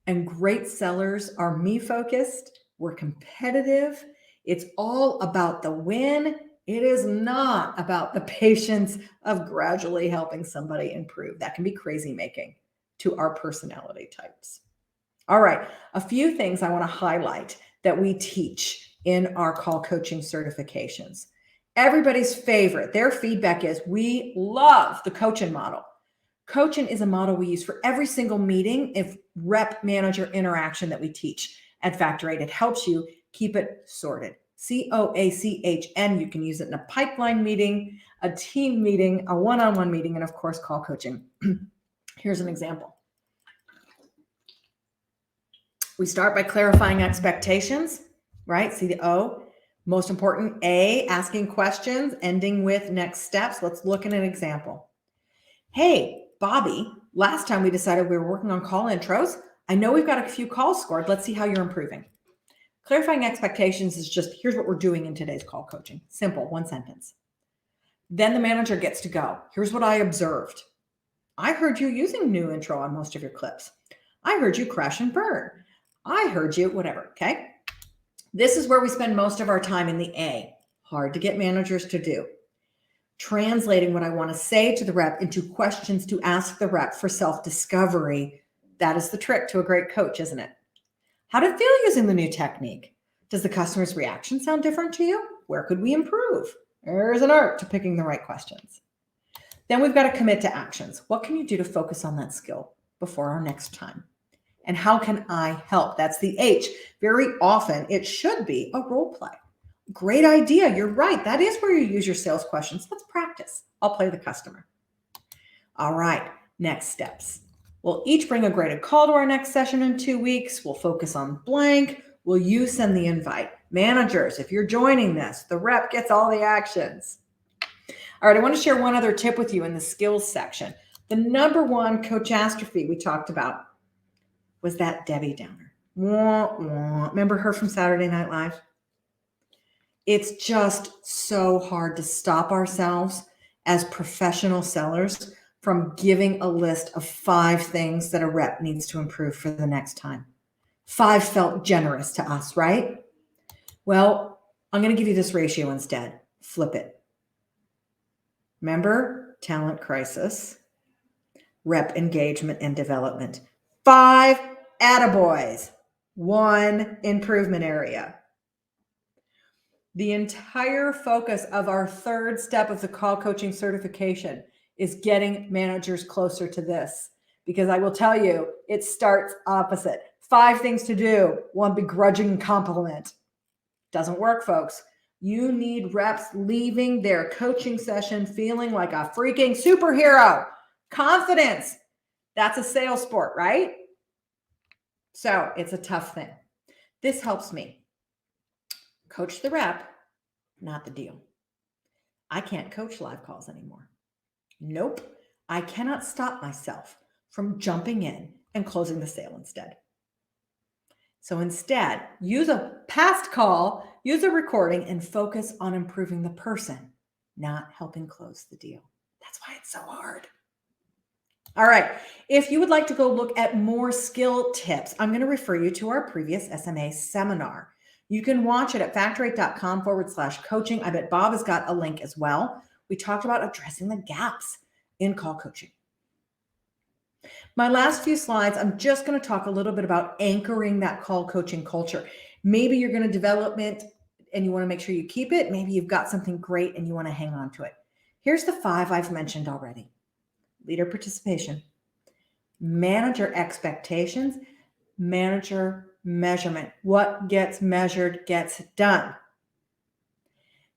And great sellers are me focused. We're competitive. It's all about the win. It is not about the patience of gradually helping somebody improve. That can be crazy making to our personality types. All right, a few things I want to highlight that we teach in our call coaching certifications. Everybody's favorite, their feedback is we love the coaching model. Coaching is a model we use for every single meeting if rep manager interaction that we teach at Factor 8. It helps you keep it sorted. COACHN. You can use it in a pipeline meeting, a team meeting, a one-on-one meeting, and of course, call coaching. Here's an example. We start by clarifying expectations, right? See the O. Most important, A, asking questions, ending with next steps. Let's look at an example. Hey, Bobby, last time we decided we were working on call intros. I know we've got a few calls scored. Let's see how you're improving. Clarifying expectations is just, here's what we're doing in today's call coaching. Simple, one sentence. Then the manager gets to go. Here's what I observed. I heard you using new intro on most of your clips. I heard you crash and burn. I heard you, whatever, okay? This is where we spend most of our time in the A. Hard to get managers to do. Translating what I want to say to the rep into questions to ask the rep for self-discovery. That is the trick to a great coach, isn't it? How did it feel using the new technique? Does the customer's reaction sound different to you? Where could we improve? There's an art to picking the right questions. Then we've got to commit to actions. What can you do to focus on that skill before our next time? And how can I help? That's the H. Very often it should be a role play. Great idea. You're right. That is where you use your sales questions. Let's practice. I'll play the customer. All right. Next steps. We'll each bring a graded call to our next session in 2 weeks. We'll focus on blank. Will you send the invite? Managers, if you're joining this, the rep gets all the actions. All right. I want to share one other tip with you in the skills section. The number one Coach Astrophy we talked about was that Debbie Downer. Remember her from Saturday Night Live? It's just so hard to stop ourselves as professional sellers from giving a list of 5 things that a rep needs to improve for the next time. 5 felt generous to us, right? Well, I'm going to give you this ratio instead. Flip it. Remember, talent crisis, rep engagement and development. 5 attaboys, 1 improvement area. The entire focus of our 3rd step of the call coaching certification is getting managers closer to this, because I will tell you, it starts opposite. 5 things to do, 1 begrudging compliment. Doesn't work, folks. You need reps leaving their coaching session feeling like a freaking superhero. Confidence. That's a sales sport, right? So it's a tough thing. This helps me coach the rep, not the deal. I can't coach live calls anymore. Nope. I cannot stop myself from jumping in and closing the sale instead. So instead, use a past call, use a recording, and focus on improving the person, not helping close the deal. That's why it's so hard. All right. If you would like to go look at more skill tips, I'm going to refer you to our previous SMA seminar. You can watch it at factor8.com/coaching. I bet Bob has got a link as well. We talked about addressing the gaps in call coaching. My last few slides, I'm just going to talk a little bit about anchoring that call coaching culture. Maybe you're going to develop it and you want to make sure you keep it. Maybe you've got something great and you want to hang on to it. Here's the 5 I've mentioned already. Leader participation, manager expectations, manager measurement. What gets measured gets done.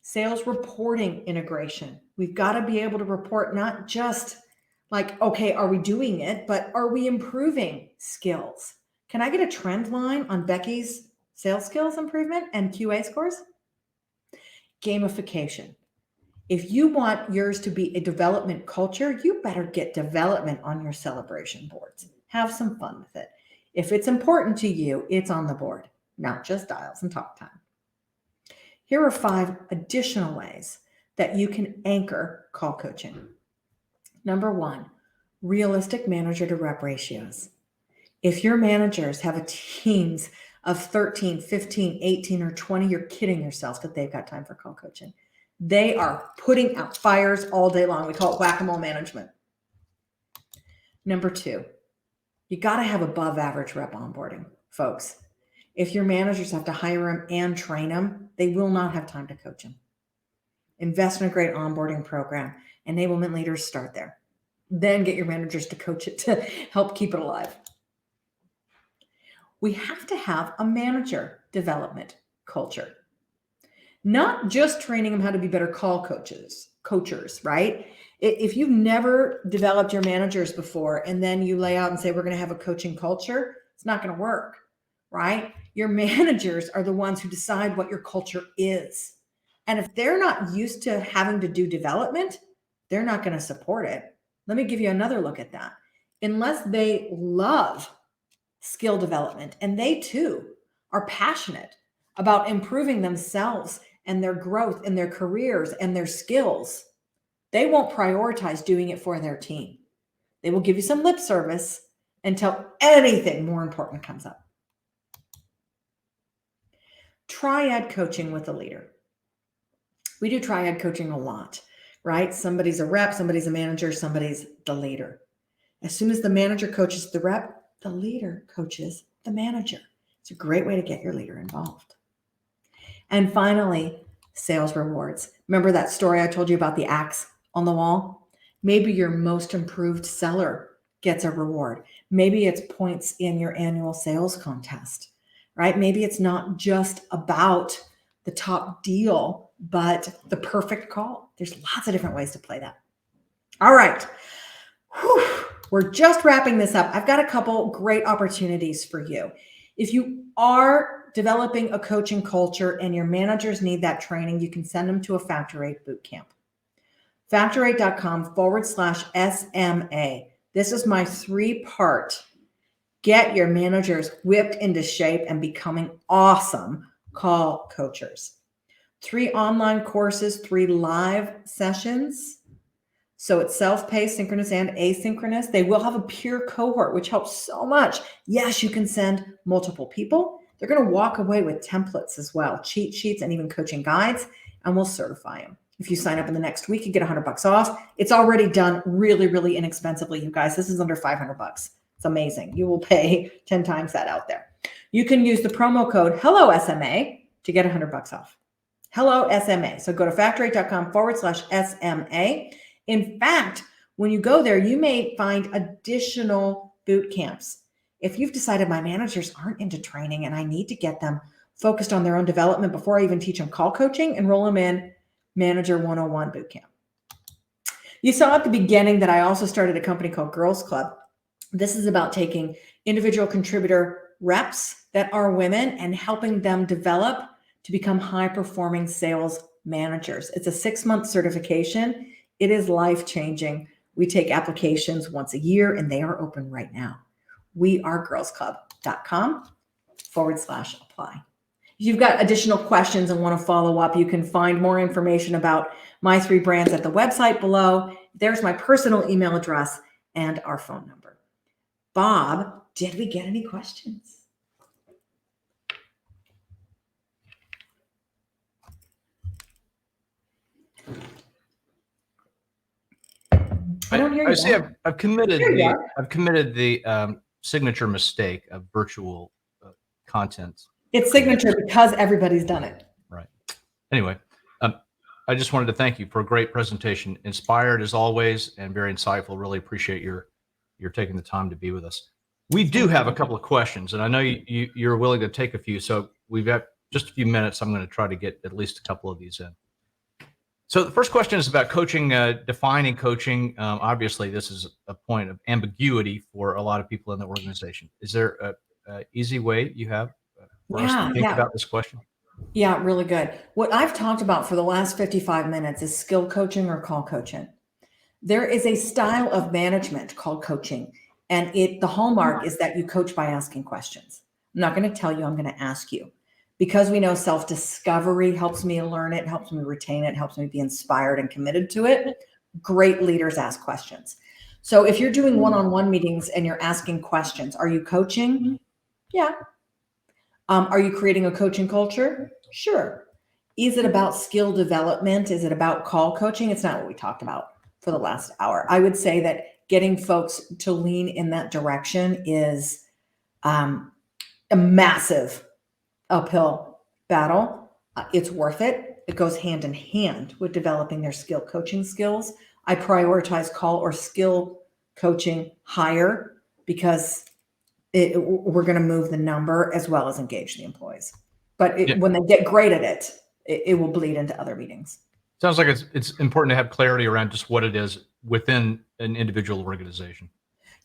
Sales reporting integration. We've got to be able to report not just like, okay, are we doing it, but are we improving skills? Can I get a trend line on Becky's sales skills improvement and QA scores? Gamification. If you want yours to be a development culture, you better get development on your celebration boards. Have some fun with it. If it's important to you, it's on the board, not just dials and talk time. Here are 5 additional ways that you can anchor call coaching. Number 1, realistic manager to rep ratios. If your managers have a teams of 13, 15, 18, or 20, you're kidding yourself that they've got time for call coaching. They are putting out fires all day long. We call it whack-a-mole management. Number 2, you got to have above average rep onboarding, folks. If your managers have to hire them and train them, they will not have time to coach them. Invest in a great onboarding program. Enablement leaders start there. Then get your managers to coach it to help keep it alive. We have to have a manager development culture. Not just training them how to be better call coachers, right? If you've never developed your managers before and then you lay out and say, we're going to have a coaching culture, it's not going to work, right? Your managers are the ones who decide what your culture is. And if they're not used to having to do development, they're not going to support it. Let me give you another look at that. Unless they love skill development and they too are passionate about improving themselves and their growth and their careers and their skills, they won't prioritize doing it for their team. They will give you some lip service until anything more important comes up. Triad coaching with a leader. We do triad coaching a lot, right? Somebody's a rep, somebody's a manager, somebody's the leader. As soon as the manager coaches the rep, the leader coaches the manager. It's a great way to get your leader involved. And finally, sales rewards. Remember that story I told you about the axe on the wall? Maybe your most improved seller gets a reward. Maybe it's points in your annual sales contest, right? Maybe it's not just about the top deal, but the perfect call. There's lots of different ways to play that. All right. Whew. We're just wrapping this up. I've got a couple great opportunities for you. If you are developing a coaching culture and your managers need that training, you can send them to a Factor 8 bootcamp. Factor8.com/SMA. This is my 3-part get your managers whipped into shape and becoming awesome call coachers. 3 online courses, 3 live sessions. So it's self-paced, synchronous, and asynchronous. They will have a peer cohort, which helps so much. Yes, you can send multiple people. They're going to walk away with templates as well, cheat sheets, and even coaching guides, and we'll certify them. If you sign up in the next week, you get $100 off. It's already done really, really inexpensively, you guys. This is under $500. It's amazing. You will pay 10 times that out there. You can use the promo code HELLOSMA to get $100 off. HELLOSMA. So go to factor8.com/SMA. In fact, when you go there, you may find additional boot camps. If you've decided my managers aren't into training and I need to get them focused on their own development before I even teach them call coaching, enroll them in Manager 101 Bootcamp. You saw at the beginning that I also started a company called Girls Club. This is about taking individual contributor reps that are women and helping them develop to become high-performing sales managers. It's a 6-month certification. It is life-changing. We take applications once a year, and they are open right now. wearegirlsclub.com/apply. If you've got additional questions and want to follow up, you can find more information about my 3 brands at the website below. There's my personal email address and our phone number. Bob, did we get any questions? I don't hear you. I see. I've committed the signature mistake of virtual content. It's signature because everybody's done it. Right. Anyway, I just wanted to thank you for a great presentation. Inspired as always and very insightful. Really appreciate your taking the time to be with us. We do have a couple of questions, and I know you're willing to take a few. So we've got just a few minutes. I'm going to try to get at least a couple of these in. So the first question is about coaching, defining coaching. Obviously, this is a point of ambiguity for a lot of people in the organization. Is there a easy way you have for us to think about this question? Yeah, really good. What I've talked about for the last 55 minutes is skill coaching or call coaching. There is a style of management called coaching, and the hallmark is that you coach by asking questions. I'm not going to tell you, I'm going to ask you. Because we know self-discovery helps me learn it, helps me retain it, helps me be inspired and committed to it. Great leaders ask questions. So if you're doing one-on-one meetings and you're asking questions, are you coaching? Yeah. Are you creating a coaching culture? Sure. Is it about skill development? Is it about call coaching? It's not what we talked about for the last hour. I would say that getting folks to lean in that direction is a massive uphill battle. It's worth it. It goes hand in hand with developing their skill coaching skills. I prioritize call or skill coaching higher because we're going to move the number as well as engage the employees. But when they get great at it, it will bleed into other meetings. Sounds like it's important to have clarity around just what it is within an individual organization.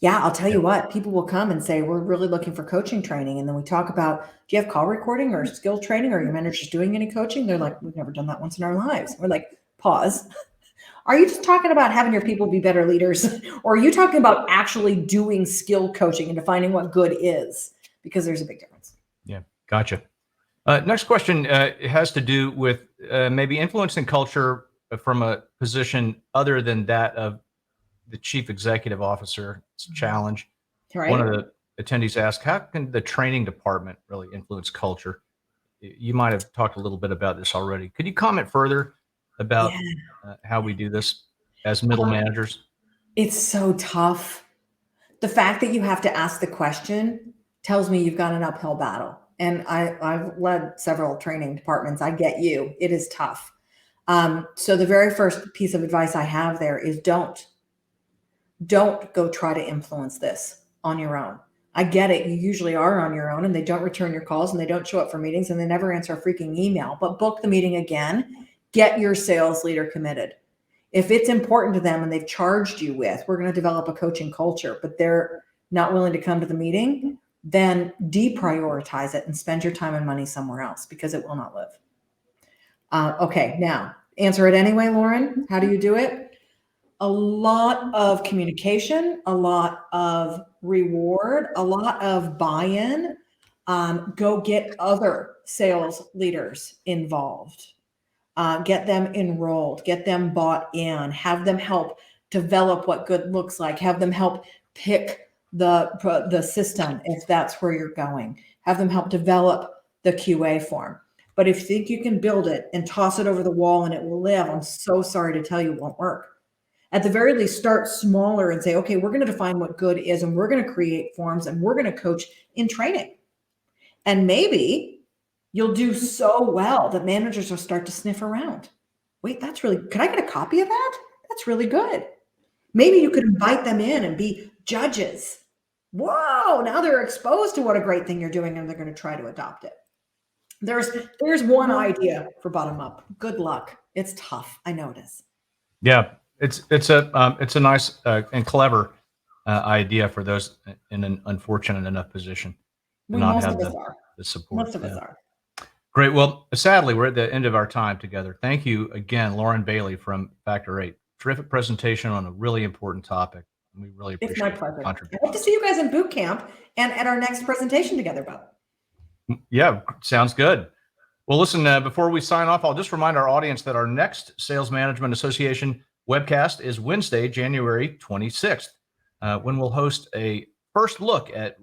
Yeah, I'll tell you what, people will come and say, we're really looking for coaching training. And then we talk about, do you have call recording or skill training? Or are your managers doing any coaching? They're like, we've never done that once in our lives. We're like, pause. Are you just talking about having your people be better leaders? Or are you talking about actually doing skill coaching and defining what good is? Because there's a big difference. Yeah, gotcha. Next question has to do with maybe influencing culture from a position other than that of the chief executive officer. It's a challenge. Right. One of the attendees asked, how can the training department really influence culture? You might have talked a little bit about this already. Could you comment further about how we do this as middle managers? It's so tough. The fact that you have to ask the question tells me you've got an uphill battle. And I've led several training departments. I get you. It is tough. So the very first piece of advice I have there is don't go try to influence this on your own. I get it. You usually are on your own and they don't return your calls and they don't show up for meetings and they never answer a freaking email, but book the meeting again. Get your sales leader committed. If it's important to them and they've charged you with, we're going to develop a coaching culture, but they're not willing to come to the meeting, then deprioritize it and spend your time and money somewhere else because it will not live. Okay, now answer it anyway, Lauren. How do you do it? A lot of communication, a lot of reward, a lot of buy-in. Go get other sales leaders involved. Get them enrolled, get them bought in, have them help develop what good looks like, have them help pick the system if that's where you're going, have them help develop the QA form. But if you think you can build it and toss it over the wall and it will live, I'm so sorry to tell you it won't work. At the very least, start smaller and say, okay, we're going to define what good is and we're going to create forms and we're going to coach in training. And maybe you'll do so well that managers will start to sniff around. Wait, that's really, could I get a copy of that? That's really good. Maybe you could invite them in and be judges. Whoa, now they're exposed to what a great thing you're doing and they're going to try to adopt it. There's one idea for bottom up. Good luck. It's tough. I know it is. Yeah, it's a nice and clever idea for those in an unfortunate enough position to not have the support. Most of us are. Great. Well, sadly, we're at the end of our time together. Thank you again, Lauren Bailey from Factor 8. Terrific presentation on a really important topic. We really appreciate it's my pleasure. contribution. I hope to see you guys in boot camp and at our next presentation together, Bo. Yeah, sounds good. Well, listen, before we sign off, I'll just remind our audience that our next Sales Management Association webcast is Wednesday, January 26th, when we'll host a first look at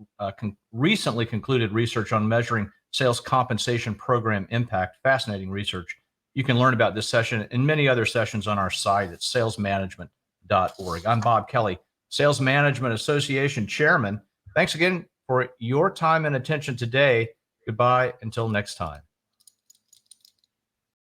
recently concluded research on measuring sales compensation program impact. Fascinating research. You can learn about this session and many other sessions on our site at salesmanagement.org. I'm Bob Kelly, Sales Management Association Chairman. Thanks again for your time and attention today. Goodbye until next time.